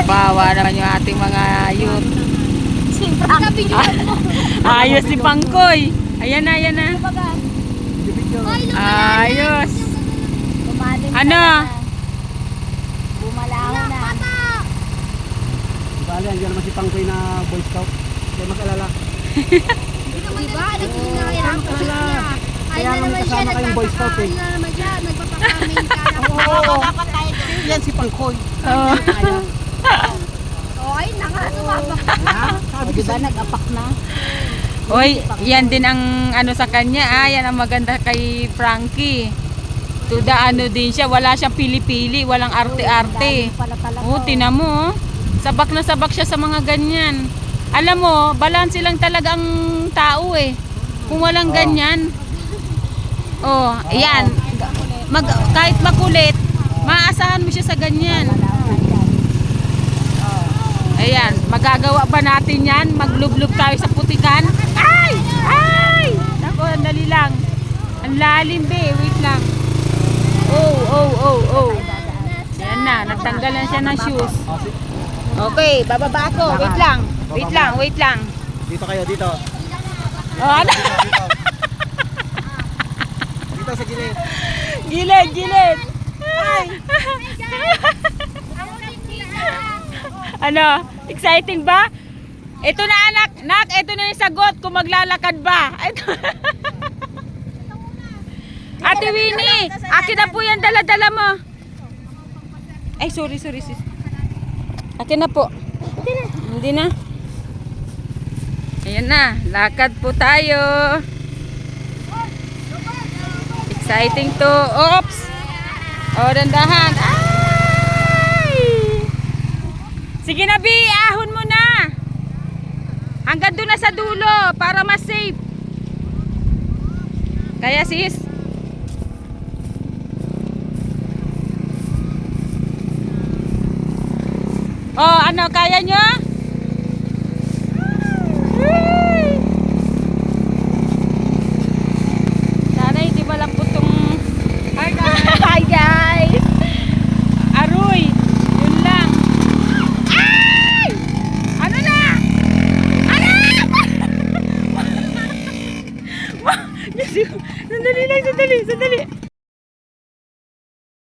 Bawa naman yung ating mga youth. Ayos si Pangkoy. Ayan na, ayan na. Ayos. Ano? Bumalaw na. Bale, andiyan naman si Pangkoy na Boy Scout. Kaya mag-alala. Diba? Nagkakailangan ko siya. Ay na naman siya, nagpapakain na naman siya. Nagpapakain ka na. Oo. Yan si Pangkoy. Oh. Ay, nga, sumabak. Sabi Diba, nag-apak na? Oy, yan din ang ano sa kanya. Yan ang maganda kay Frankie. Tuda ano din siya, wala siyang pili-pili, walang arte-arte. Oh, tinan mo. Sabak na sabak siya sa mga ganyan. Alam mo, balanse lang talaga ang tao eh. Kung walang ganyan. Oh, ayan. Kahit makulit, maaasahan mo siya sa ganyan. Ayan, magagawa ba natin yan? Maglublob tayo sa putikan? Ay! Ay! Naku, dali lang. Ang lalim be, wait lang. Oh. Ayan na, natanggal na siya ng shoes. Okay, bababa ako. Wait lang. Dito kayo, dito. Oh, ano? Dito sa gilid. Gilid. Ay! Ano? Exciting ba? Ito na anak. Nak, ito na yung sagot kung maglalakad ba. Ito. Ate Winnie, akin na po yan, dala-dala mo. Ay, sorry sis. Akin na po. Hindi na. Ayan na, lakad po tayo. Exciting to. Oops. O, dandahan. Ay! Sige na, Bi, ahon mo na. Hanggang doon na sa dulo para mas safe. Kaya sis. Oh, ano, kaya nyo?